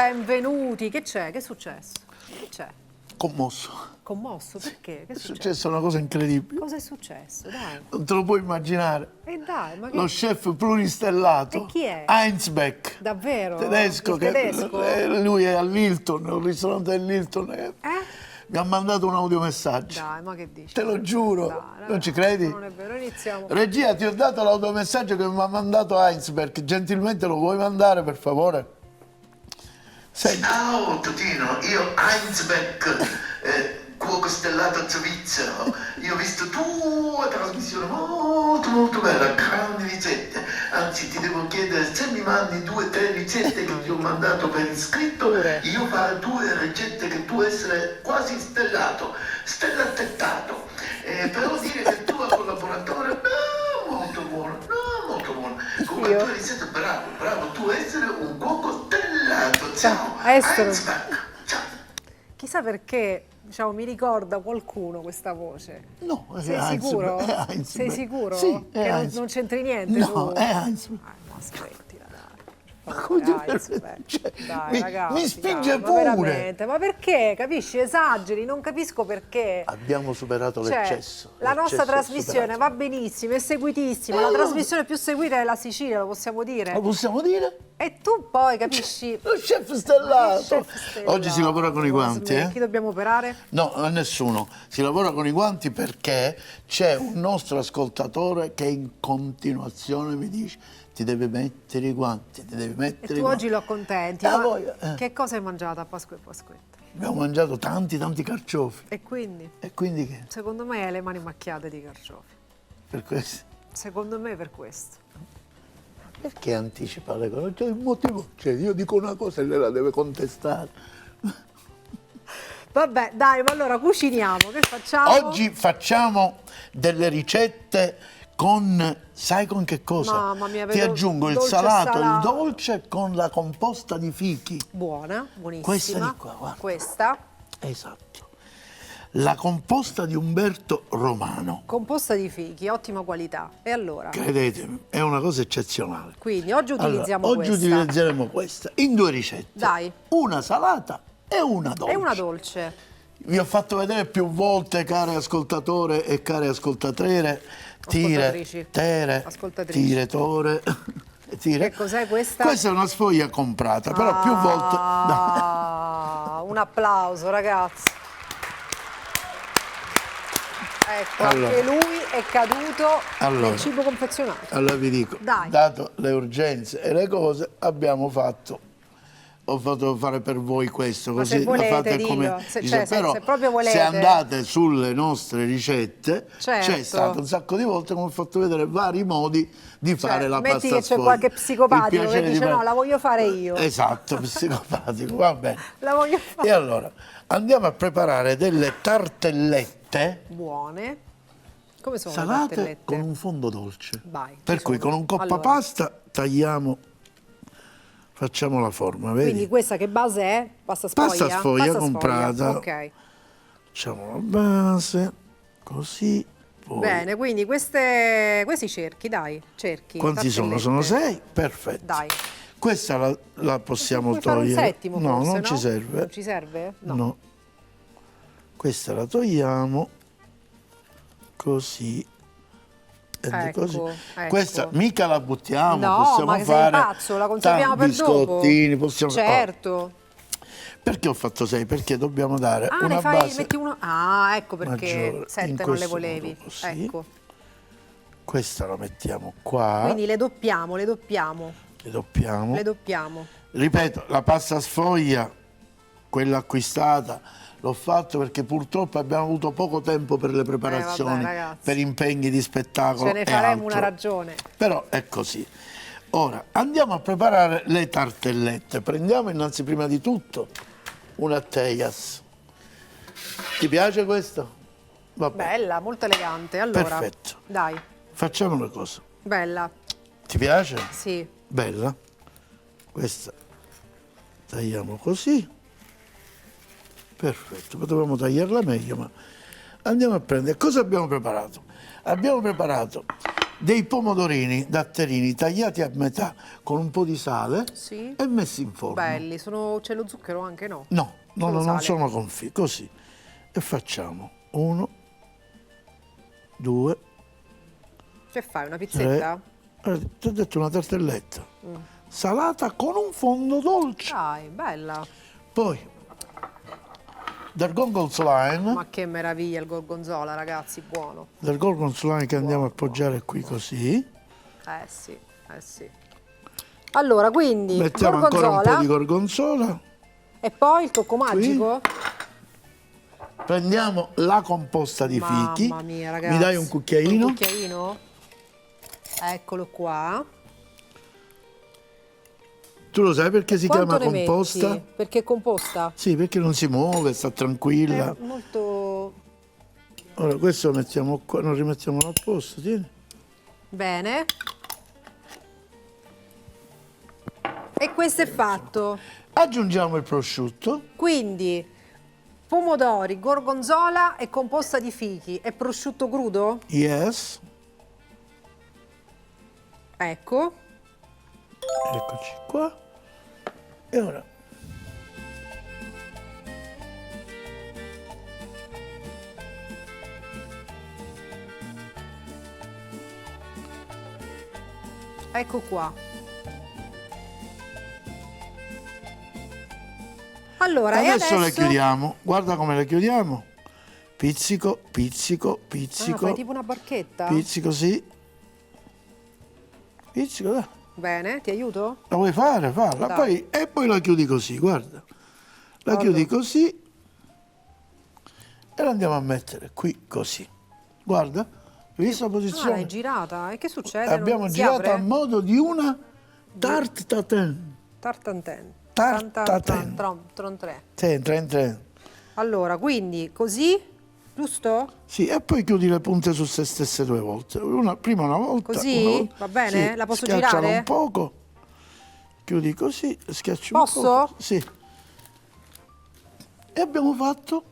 Benvenuti. Che c'è? Che è successo? Che c'è? Commosso. Commosso? Perché? Che è È successo? successa una cosa incredibile. Cosa è successo? Dai. Non te lo puoi immaginare. E dai, ma che... Lo chef pluristellato E chi è? Heinz Beck, Davvero? tedesco, Il tedesco? lui è all'Hilton, al ristorante dell'Hilton. Mi ha mandato un audiomessaggio. Dai, ma che dici? Te lo giuro. Dai, ragazzi, non ci credi? Non è vero, iniziamo. Regia, ti ho dato l'audiomessaggio che mi ha mandato Heinz Beck. Gentilmente lo vuoi mandare, per favore? Senti. Ciao Totino, io Heinz Beck, cuoco stellato svizzero. Io ho visto tua trasmissione molto bella, grandi ricette. Anzi, ti devo chiedere se mi mandi 2 o 3 ricette che ti ho mandato per iscritto. Io farò 2 ricette che può essere quasi stellato, stellatettato. Però dire che il tuo collaboratore, molto buono, molto buono. Comunque tu hai stato bravo, tu essere un cuoco stellato. Ciao, Heinz Beck. Ciao. Chissà perché, diciamo, mi ricorda qualcuno questa voce. No, è Sei Heinz sicuro? Beck, è Heinz Sei Beck. sicuro? Sì, è che Heinz. non c'entri niente No, tu? è Heinz Beck. Ma aspettila, dai. Cioè, Dai, ragazzi, mi spinge dai, pure. Ma veramente, ma perché? Capisci? Esageri, non capisco perché. Abbiamo superato l'eccesso. La nostra L'eccesso è trasmissione superato. va benissimo, è seguitissima. La trasmissione più seguita è la Sicilia, lo possiamo dire. Lo possiamo dire? E tu poi, capisci? Lo chef stellato. Chef stellato. Oggi si lavora con i guanti, Chi dobbiamo operare? No, a nessuno. Si lavora con i guanti perché c'è un nostro ascoltatore che in continuazione mi dice ti devi mettere i guanti, ti devi mettere E i tu guanti. oggi lo accontenti. Ah, Ma voi, che cosa hai mangiato a Pasqua e Pasquetta? Abbiamo mangiato tanti carciofi. E quindi? E quindi che? Secondo me hai le mani macchiate di carciofi. Per questo? Secondo me per questo. Perché anticipa le cose? C'è un motivo. Cioè, io dico una cosa e lei la deve contestare. Vabbè, dai, ma allora cuciniamo. Che facciamo? Oggi facciamo delle ricette con, sai con che cosa? Mamma mia, Ti vedo aggiungo il dolce e salato, il salato. dolce con la composta di fichi. Buona, buonissima. Questa di qua, guarda. Questa. Esatto. La composta di Umberto Romano. Composta di fichi, ottima qualità. E allora? Credetemi, è una cosa eccezionale. Quindi oggi utilizziamo Allora, oggi questa. utilizzeremo questa in 2 ricette. Dai. Una salata e una dolce. E una dolce. Vi ho fatto vedere più volte, care ascoltatore e care ascoltatrici, Ascoltatrici. Ascoltatrici. tore. Che cos'è questa? Questa è una sfoglia comprata, però più volte... Un applauso, ragazzi. Ecco, Allora. anche lui è caduto Allora. nel cibo confezionato. Allora vi dico, Dai. dato le urgenze e le cose, ho fatto fare per voi questo, Ma così se volete, la fate dillo. come Se- dice. cioè, se- però se proprio volete. se andate sulle nostre ricette Certo. c'è stato un sacco di volte che ho fatto vedere vari modi di fare la metti pasta che c'è sfoglia. qualche Il psicopatico che piacere di dice fare- no, la voglio fare io. Esatto, psicopatico, va bene. La voglio fare. E allora andiamo a preparare delle tartellette Buone. Come sono le salate tartellette? con un fondo dolce. Vai, Per ci cui sono. con un coppa Allora. pasta tagliamo, facciamo la forma, vedi? Quindi questa che base è? Pasta sfoglia? Pasta sfoglia comprata. Ok. Facciamo la base, così, poi... Bene, quindi questi cerchi, dai, cerchi. Quanti sono? Sono tartellette. 6? Perfetto. Dai. Questa la possiamo Puoi fare un togliere. settimo no, forse, non ci serve. Non ci serve? No. No. Questa la togliamo, così. E Ecco, così. ecco. Questa mica la buttiamo, No, possiamo ma che sei fare pazzo, la conserviamo per biscottini, dopo. possiamo... Certo. Perché ho fatto 6? Perché dobbiamo dare Ah, una ne fai, base metti uno. Ah, ecco perché maggiore, in 7 non le questo volevi. modo, così. Ecco. Questa la mettiamo qua, Quindi le doppiamo. le doppiamo. Le doppiamo. Ripeto, la pasta sfoglia, quella acquistata, l'ho fatto perché purtroppo abbiamo avuto poco tempo per le preparazioni, ragazzi. per impegni di spettacolo. Ce ne e faremo altro. una ragione. Però è così. Ora andiamo a preparare le tartellette. Prendiamo innanzi prima di tutto una Teias. Ti piace questo? Vabbè. Bella, molto elegante. Allora, Perfetto. dai, Facciamo una cosa. bella. Ti piace? Sì. Bella. Questa tagliamo così. Perfetto, potevamo tagliarla meglio, ma andiamo a prendere. Cosa abbiamo preparato? Abbiamo preparato dei pomodorini datterini tagliati a metà con un po' di sale Sì. e messi in forno. Belli, c'è lo zucchero anche, no? No, no, Solo no, non sale. sono confit, così. E facciamo 1, 2, Che fai, una 3. pizzetta? Ti ho detto una tartelletta. Salata con un fondo dolce. Dai, bella. Poi del gorgonzola, Ma che meraviglia il gorgonzola, ragazzi, buono. del gorgonzola che andiamo a appoggiare qui così. Sì, eh sì. Allora, quindi, Mettiamo ancora un po' gorgonzola di gorgonzola. e poi il tocco magico? Prendiamo la composta di fichi. Mamma mia, ragazzi. Mi dai un cucchiaino? Un cucchiaino? Eccolo qua. Tu lo sai perché si Quanto chiama ne composta? metti? Perché è composta? Sì, perché non si muove, sta tranquilla. È molto Ora questo lo mettiamo qua, lo rimettiamo a posto, tieni. bene. E questo è fatto. Aggiungiamo il prosciutto. Quindi pomodori, gorgonzola e composta di fichi e prosciutto crudo? Yes. Ecco. Eccoci qua. E ora Ecco qua. Allora, e adesso le adesso chiudiamo. Guarda come le chiudiamo. Pizzico, pizzico, pizzico. fai tipo una barchetta? Pizzico, sì. Pizzico, dai. Bene, ti aiuto? La vuoi fare? Falla. Dai. E poi la chiudi così, guarda. La chiudi così e la andiamo a mettere qui così. Guarda, hai visto la Ah, posizione? l'hai girata. E che succede? Abbiamo Non si girato apre? a modo di una tarte tatin. Tartanten. Tartaten. Tron 3. Tren. Allora, quindi così, giusto? Sì, e poi chiudi le punte su se stesse 2 volte. Prima una volta. Così? una volta. Va bene? Sì, La posso schiacciala girare? un poco. Chiudi così, schiacci Posso? un poco. Sì. E abbiamo fatto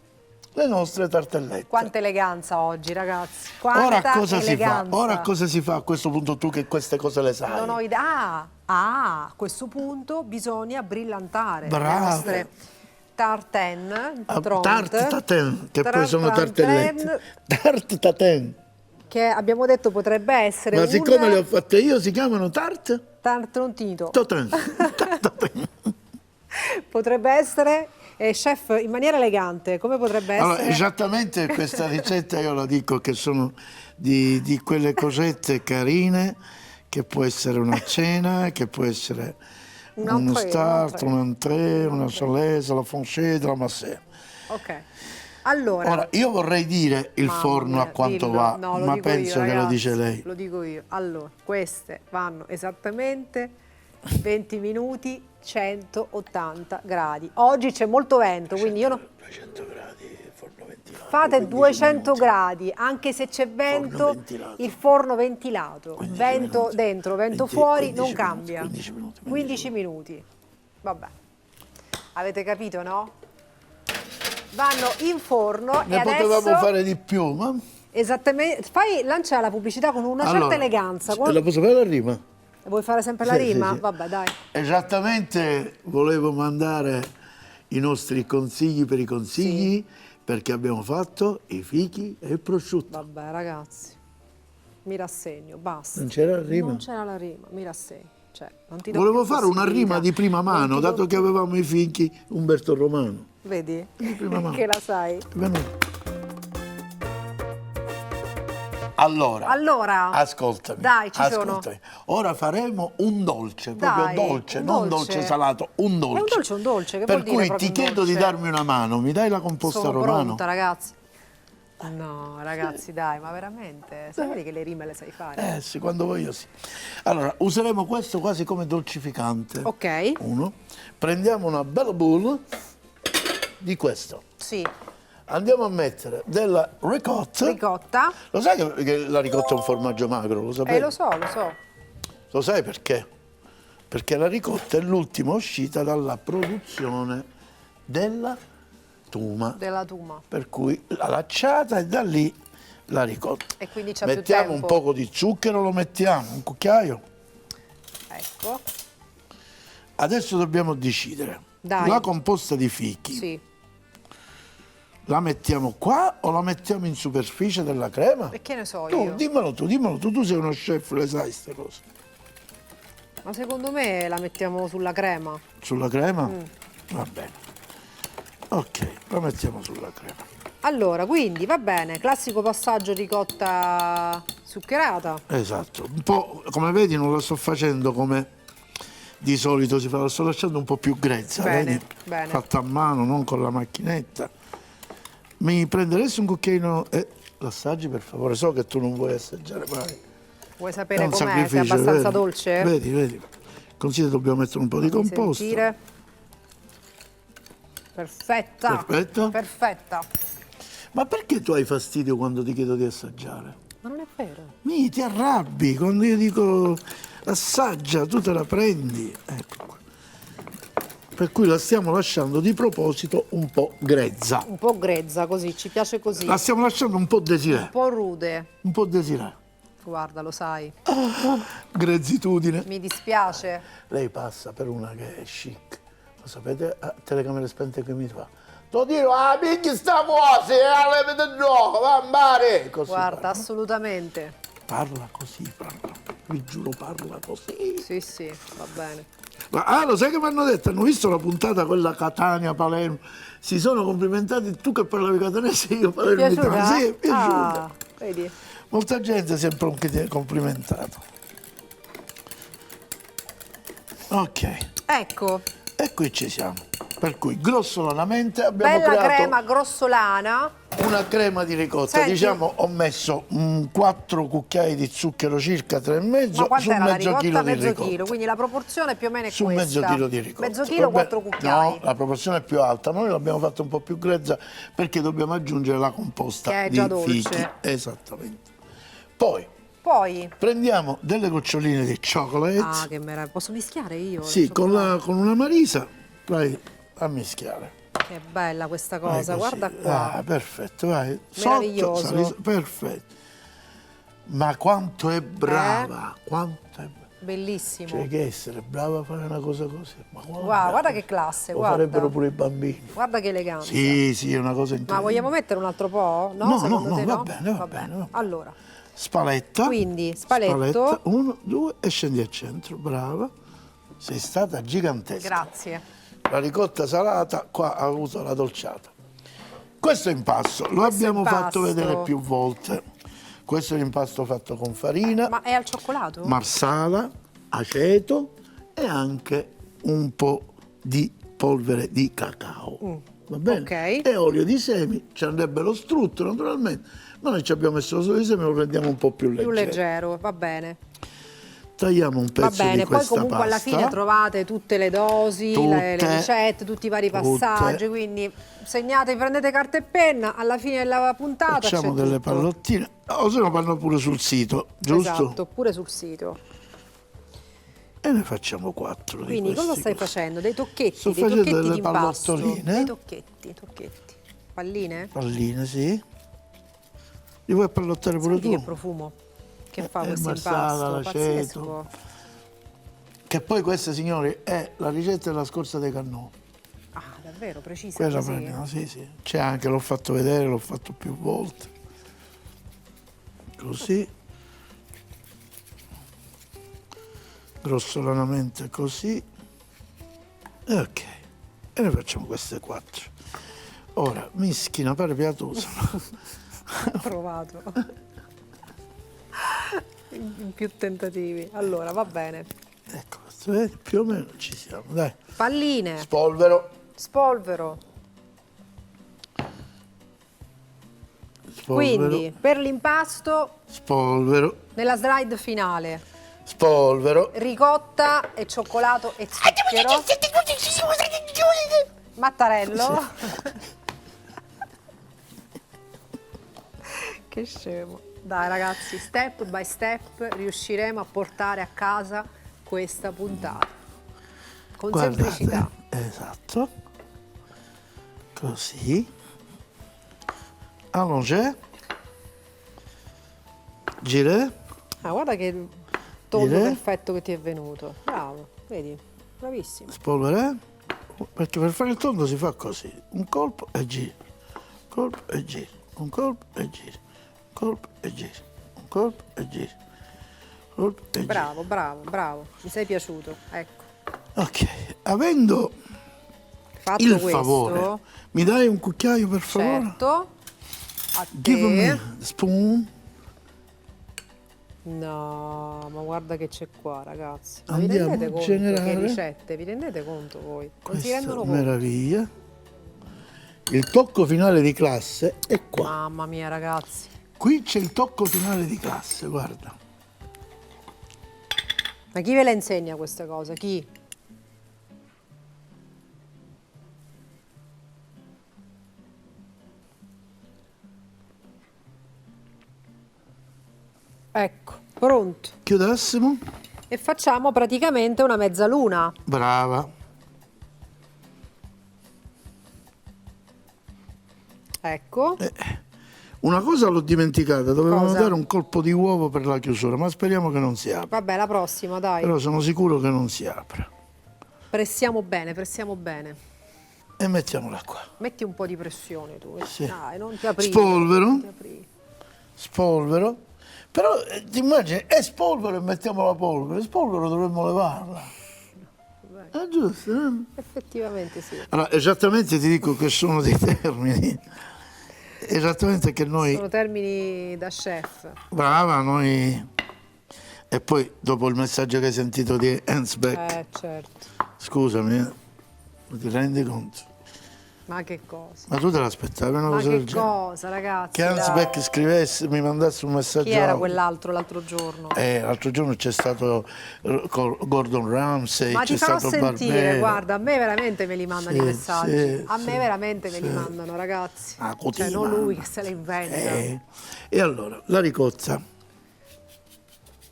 le nostre tartellette. Quanta eleganza oggi, ragazzi. Quanta Ora cosa si fa? eleganza. Ora cosa si fa a questo punto tu che queste cose le sai? Non ho idea. A questo punto bisogna brillantare Brave. le nostre tarten, Tarte tatin, che poi sono tartren, tartellette. Tarte tatin. che abbiamo detto potrebbe essere Ma un siccome le ho fatte io si chiamano tarte tartrontinito. tatin. Potrebbe essere, chef, in maniera elegante, come potrebbe Allora, essere? esattamente questa ricetta io la dico che sono di quelle cosette carine, che può essere una cena, che può essere Un uno entrée, start, un un entrée, una solese, la foncée, la massée. Ok. Allora, Ora, io vorrei dire il mamma forno mia, a quanto dillo. va, No, lo ma dico penso io, che lo ragazzi, dice lei. Lo dico io. Allora, queste vanno esattamente 20 minuti, 180 gradi. Oggi c'è molto vento, quindi io 200 gradi, forno ventilato. fate 15 200 minuti. gradi, anche se c'è vento, ventilato. il forno ventilato, 15 vento minuti. dentro, vento 20, fuori, 15 non minuti, cambia. 15 minuti, 15 minuti. Vabbè. Avete capito, no? Vanno in forno Ne e potevamo adesso fare di più, ma... esattamente, lancia la pubblicità con una certa Allora, eleganza. La posso fare la rima? Vuoi fare sempre la Sì, rima? sì, sì. Vabbè, dai. Esattamente, volevo mandare i nostri consigli per i consigli, perché abbiamo fatto i fichi e il prosciutto. Vabbè, ragazzi. Mi rassegno, basta. Non c'era la rima? Non c'era la rima, mi rassegno. Cioè, non ti do Volevo più fare una possibilità. rima di prima Non mano, ti do dato che più- avevamo i fichi Umberto Romano. Vedi? prima mano. Che la sai. È venuto. Allora, ascoltami. Dai, ci sono. ascoltami. Ora faremo un dolce, proprio Dai, dolce, un non dolce. dolce salato, un dolce. È un dolce, che per vuol dire cui proprio ti un chiedo di dolce? darmi una mano, mi dai la composta Sono romano? pronta, ragazzi. No, ragazzi, dai, ma veramente? Sapete che le rime le sai fare? Sì, quando voglio sì. Allora, useremo questo quasi come dolcificante. Ok. Uno. Prendiamo una bella bowl di questo. Sì, Andiamo a mettere della ricotta. ricotta. Lo sai che la ricotta è un formaggio magro? Lo sapevi? Lo so, lo so. Lo sai perché? Perché la ricotta è l'ultima uscita dalla produzione della tuma. Della tuma. Per cui la lacciata e da lì la ricotta. E quindi c'è più Mettiamo un tempo. poco di zucchero, lo mettiamo, un cucchiaio. Ecco. Adesso dobbiamo decidere. Dai. La composta di fichi, Sì. la mettiamo qua o la mettiamo in superficie della crema? E che ne so Tu, io? dimmelo tu sei uno chef, le sai queste cose. Ma secondo me la mettiamo sulla crema. Sulla crema? Mm. Va bene. Ok, la mettiamo sulla crema. Allora, quindi va bene, classico passaggio ricotta zuccherata. Esatto, un po' come vedi non la sto facendo come di solito si fa, la sto lasciando un po' più grezza, Bene, vedi? bene. Fatta a mano, non con la macchinetta. Mi prenderesti un cucchiaino e l'assaggi per favore? So che tu non vuoi assaggiare mai. Vuoi È sapere un com'è? Sei sacrificio, abbastanza vedi? dolce? Vedi. Considera dobbiamo mettere un po' di Fammi composto. sentire. Perfetta. Perfetta? Perfetta. Ma perché tu hai fastidio quando ti chiedo di assaggiare? Ma non è vero. Ti arrabbi quando io dico assaggia, tu te la prendi. Ecco qua. Per cui la stiamo lasciando di proposito un po' grezza. Un po' grezza così, ci piace così. La stiamo lasciando un po' desirare. Un po' rude. Un po' desirare. Guarda, lo sai. Grezzitudine. Mi dispiace. Lei passa per una che è chic. Lo sapete? A telecamere spente che mi fa. Lo dico, ah, minchia sta cosa, le vedete gioco, va a mare. Così Guarda, parla. assolutamente. Parla così, parla. Vi giuro, parla così. Sì, va bene. Lo sai che mi hanno detto? Hanno visto la puntata quella Catania-Palermo? Si sono complimentati, tu che parlavi catanese, io palermitano. Piaciuta? Sì, è piaciuta. Ah, vedi? Molta gente si è sempre complimentato. Ok, Ecco, e qui ci siamo. Per cui grossolanamente abbiamo bella creato crema grossolana. una crema di ricotta. Senti. Diciamo, ho messo 4 cucchiai di zucchero, circa 3,5 Ma su quant'era la mezzo ricotta? chilo di Mezzo ricotta. chilo, quindi la proporzione più o meno è Su questa. mezzo chilo di ricotta. Mezzo chilo, Vabbè, 4 cucchiai. No, la proporzione è più alta. Noi l'abbiamo fatta un po' più grezza perché dobbiamo aggiungere la composta Che è di già dolce. fichi. Esattamente. Poi Poi, prendiamo delle goccioline di chocolate. ah, che meraviglia. Posso mischiare io? Sì, il con cioccolato? con una marisa vai a mischiare. Che bella questa Vai cosa, così. guarda qua. Ah, perfetto, vai. Meraviglioso. Perfetto. Ma quanto è brava, quanto è brava. Bellissimo. C'è che essere brava a fare una cosa così. Ma Guarda che classe, lo guarda. farebbero pure i bambini. Guarda che eleganza. Sì, è una cosa incredibile. Ma vogliamo mettere un altro po'? No, No, secondo no, te va no? bene, va bene. Allora, Spaletta. Quindi, spaletto. 1, 2 e scendi al centro, brava. Sei stata gigantesca. grazie. La ricotta salata qua ha avuto la dolciata. Questo impasto lo abbiamo fatto impasto. vedere più volte. Questo è l'impasto fatto con farina, Ma è al cioccolato? marsala, aceto e anche un po' di polvere di cacao. Va bene? ok. E olio di semi, ci andrebbe lo strutto naturalmente, ma noi ci abbiamo messo l'olio di semi e lo rendiamo un po' più leggero. Più leggero, va bene. Tagliamo un Va pezzo bene, di poi questa comunque alla pasta. fine trovate tutte le dosi, le Tutte, ricette, tutti i vari tutte. passaggi, quindi segnate, prendete carta e penna, alla fine della puntata Facciamo c'è delle tutto. pallottine, o se no vanno pure sul sito, giusto? Esatto, pure sul sito. E ne facciamo 4 di Quindi cosa questi stai così. facendo? Dei tocchetti, Sto dei facendo tocchetti delle di impasto. pallottoline. Dei tocchetti. Palline? Palline, sì. Li vuoi pallottare pure Senti tu? che profumo che fa il questo marsala, impasto, l'aceto. pazzesco. Che poi questa, signori, è la ricetta della scorza dei cannoli. Ah, davvero, precisa Quella così. prendiamo, sì. C'è anche, l'ho fatto vedere, l'ho fatto più volte. Così. Grossolanamente così. E ok. E ne facciamo queste 4. Ora, mischina, pare piatosa. Ho provato. In più tentativi. Allora, va bene. Ecco, vedi, più o meno ci siamo, dai. Palline, Spolvero. spolvero. Spolvero. Quindi, per l'impasto, Spolvero. nella slide finale, Spolvero. ricotta e cioccolato e zucchero. Mattarello. Che scemo. Dai ragazzi, step by step riusciremo a portare a casa questa puntata. Con semplicità. Esatto. Così. Allongé. Girè. Ah, guarda che tondo Direi. perfetto che ti è venuto. Bravo, vedi? Bravissimo. Spolverè. Perché per fare il tondo si fa così. Un colpo e giri. Un colpo e giri. Un colpo e giri. Un colpo e giri. Un colpo e giri. Un colpo e giri. Bravo, bravo, bravo. Mi sei piaciuto. Ecco. Ok. Avendo Fatto il questo, favore, mi dai un cucchiaio per favore? certo. A Give me te. the spoon. No, ma guarda che c'è qua, ragazzi. Ma vi Andiamo rendete a conto generare che ricette? Vi rendete conto voi? Non si Questa rendono conto? meraviglia. Il tocco finale di classe è qua. Mamma mia, ragazzi. Qui c'è il tocco finale di classe, guarda. Ma chi ve le insegna queste cose? Chi? Ecco, pronto. Chiudessimo. E facciamo praticamente una mezzaluna. Brava. Ecco. Una cosa l'ho dimenticata, dovevamo Cosa? dare un colpo di uovo per la chiusura, ma speriamo che non si apra. Vabbè, la prossima, dai. Però sono sicuro che non si apra. Pressiamo bene, pressiamo bene. E mettiamola qua. Metti un po' di pressione tu. Sì. Dai, non ti aprire. Spolvero. Non ti aprire. Spolvero. Però ti immagini, è spolvero e mettiamo la polvere. Spolvero dovremmo levarla. È giusto, eh? Effettivamente sì. Allora, esattamente ti dico che sono dei termini. Esattamente che noi... Sono termini da chef. Brava, noi... E poi dopo il messaggio che hai sentito di Hensbeck, Certo. scusami, non ti rendi conto? Ma che cosa? Ma tu te l'aspettavi una Ma cosa che del genere? cosa, ragazzi? Che Hensbeck scrivesse, mi mandasse un messaggio. Chi era quell'altro l'altro giorno? L'altro giorno c'è stato Gordon Ramsay, Ma c'è ti farò stato sentire, Barbero. guarda, a me veramente me li mandano Sì, i messaggi. sì, A me sì, veramente me sì. li mandano, ragazzi. Ah, così, Cioè, non ma- lui che se le inventa. E allora, la ricozza.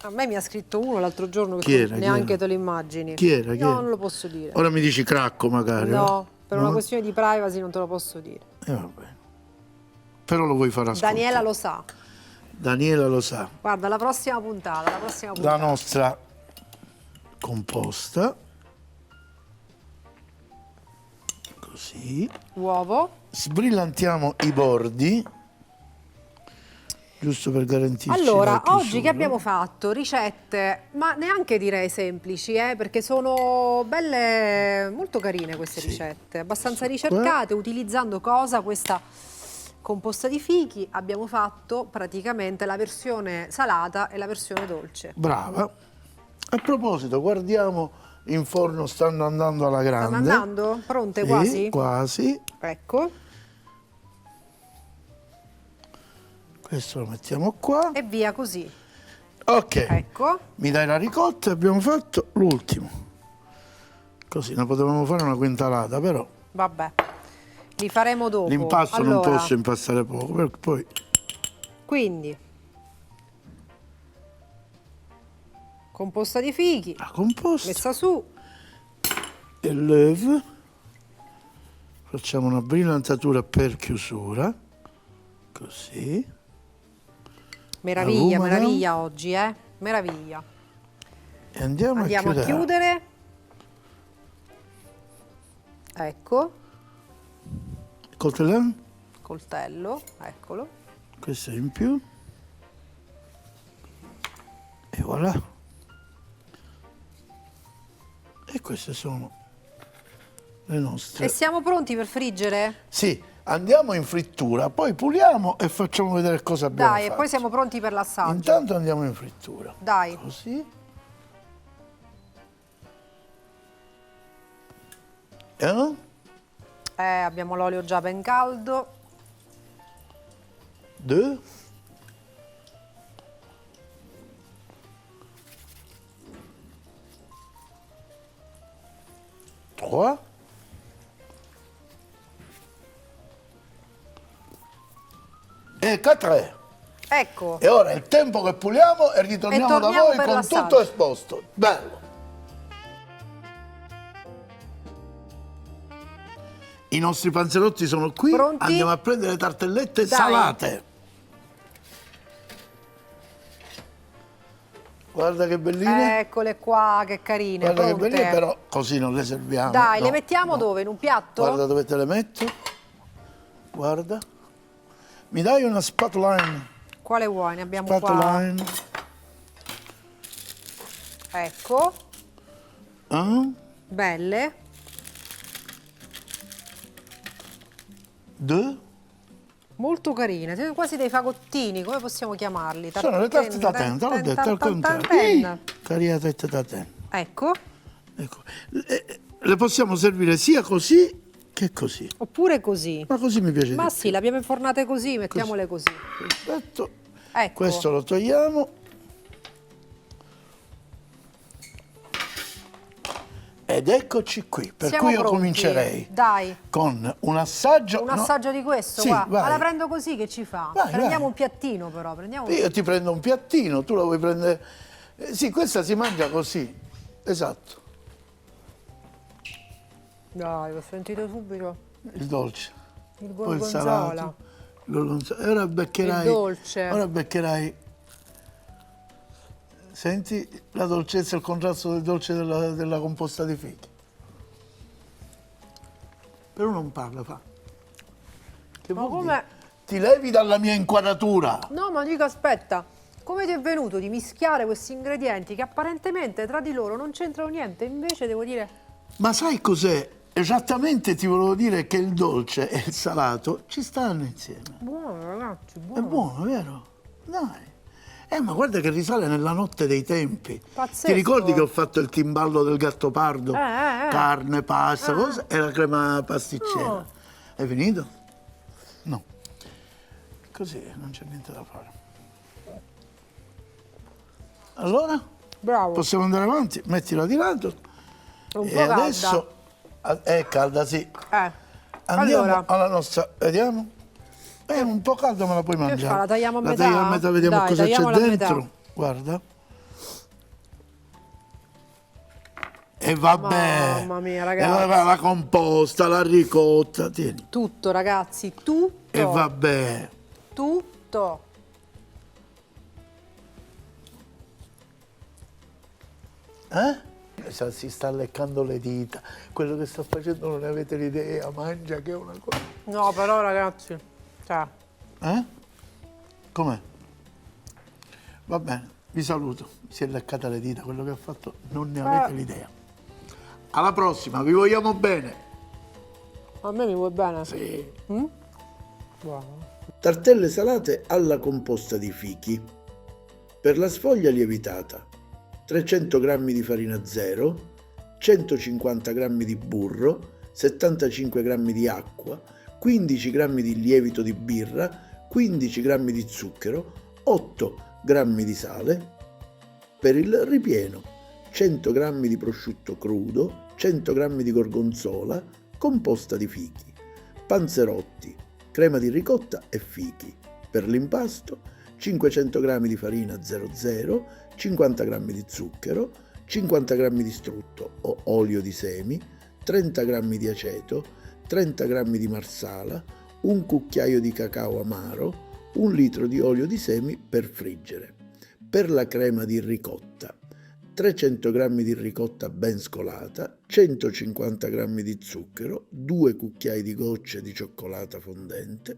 A me mi ha scritto uno l'altro giorno che Chi tu era? Chi neanche era? te lo immagini. Chi era? Chi No, era? non lo posso dire. Ora mi dici cracco magari. No, per una No? questione di privacy non te lo posso dire. Va bene. Però lo vuoi fare ascoltare. Daniela lo sa. Daniela lo sa. Guarda, la prossima puntata, La nostra composta. Così. Uovo. Sbrillantiamo i bordi. Giusto per garantirci Allora, la chiusura. oggi che abbiamo fatto? Ricette, ma neanche direi semplici, perché sono belle, molto carine queste ricette, abbastanza ricercate, utilizzando cosa? Questa composta di fichi. Abbiamo fatto praticamente la versione salata e la versione dolce. Brava. A proposito, guardiamo in forno, stanno andando alla grande. Stanno andando? Pronte Sì, quasi? quasi. Ecco. Questo lo mettiamo qua. E via così. Ok. Ecco. Mi dai la ricotta e abbiamo fatto l'ultimo. Così, ne potevamo fare una quintalata, però Vabbè. Li faremo dopo. l'impasto non Allora, posso impastare poco, perché poi quindi, composta di fichi, la composta messa su. e l'œuf. Facciamo una brillantatura per chiusura. Così. Meraviglia, Aroma, meraviglia oggi, meraviglia. E andiamo Andiamo a a chiudere. chiudere. Ecco, Coltellino. coltello, eccolo. Questo è in più. E voilà. E queste sono le nostre. E siamo pronti per friggere? Sì, andiamo in frittura, poi puliamo e facciamo vedere cosa abbiamo Dai, e fatto. poi siamo pronti per l'assaggio. Intanto andiamo in frittura. Dai. Così. Abbiamo l'olio già ben caldo. 2. 3. E 4. Ecco. E ora è il tempo che puliamo e ritorniamo da torniamo voi per con l'assaggio. tutto esposto. Bello. I nostri panzerotti sono qui. Pronti? Andiamo a prendere le tartellette Dai. salate. Guarda che belline. Eccole qua, che carine, Guarda che pronte. belline, però così non le serviamo. Dai, no, le mettiamo no. dove? In un piatto? Guarda dove te le metto. Guarda. Mi dai una spatuline? Quale vuoi? Ne abbiamo qua. Spatuline. Ecco, Ah, belle. due. Molto carine, sono quasi dei fagottini, come possiamo chiamarli? Sono le tarte tatin, te l'ho detto al contrario. Caria tette tatin. Ecco, Ecco. Le possiamo servire sia così che così. oppure così. Ma così mi piace Ma di sì, le abbiamo infornate così, mettiamole così. più. Perfetto. Ecco. Questo lo togliamo. Ed eccoci qui, per Siamo cui io pronti. comincerei Dai, con un assaggio. un no, assaggio di questo, Sì, qua. vai. Ma la prendo così, che ci fa? Vai, Prendiamo vai. un piattino però, prendiamo un... Io ti prendo un piattino, tu la vuoi prendere. Sì, questa si mangia così. Esatto. Dai, l'ho sentito subito. Il dolce. Il Poi il gorgonzola. salato. Il gorgonzola. E ora beccherai. Il dolce. Ora beccherai. Senti la dolcezza e il contrasto del dolce della composta di fichi. Però non parla, fa. Che Ma vuol come... dire? Ti levi dalla mia inquadratura. No, ma dico, aspetta, come ti è venuto di mischiare questi ingredienti che apparentemente tra di loro non c'entrano niente, invece devo dire... Ma sai cos'è? Esattamente ti volevo dire che il dolce e il salato ci stanno insieme. Buono, ragazzi, È buono. buono, vero? Dai. Ma guarda che risale nella notte dei tempi. Pazzesco. Ti ricordi che ho fatto il timballo del Gattopardo? Eh. Carne, pasta, cosa? E la crema pasticcera. Oh. È finito? No. Così, non c'è niente da fare. Allora, Bravo. possiamo andare avanti? Mettila di lato. Un E po' calda. adesso... È calda, sì. Andiamo Allora, alla nostra... Vediamo? È un po' calda, ma la puoi mangiare. fa? La tagliamo a La metà? tagliamo a metà, vediamo Dai, cosa c'è tagliamola a dentro. metà. Guarda. E vabbè. Mamma mia, E ragazzi. vabbè, la composta, la ricotta, tieni. tutto, ragazzi, tutto. E vabbè. Tutto. Si sta leccando le dita. Quello che sta facendo non ne avete l'idea. Mangia che è una cosa. No, però, ragazzi, cioè... Com'è? Va bene, vi saluto. Si è leccata le dita, quello che ha fatto non ne avete l'idea. Alla prossima, vi vogliamo bene. A me mi vuoi bene? Sì. Buono. Tartelle salate alla composta di fichi. Per la sfoglia lievitata, 300 g di farina zero, 150 g di burro, 75 g di acqua, 15 g di lievito di birra, 15 g di zucchero, 8 g di sale. Per il ripieno, 100 g di prosciutto crudo, 100 g di gorgonzola, composta di fichi, panzerotti, crema di ricotta e fichi. Per l'impasto, 500 g di farina 00, 50 g di zucchero, 50 g di strutto o olio di semi, 30 g di aceto, 30 g di marsala, un cucchiaio di cacao amaro, 1 litro di olio di semi per friggere. Per la crema di ricotta, 300 g di ricotta ben scolata, 150 g di zucchero, 2 cucchiai di gocce di cioccolata fondente,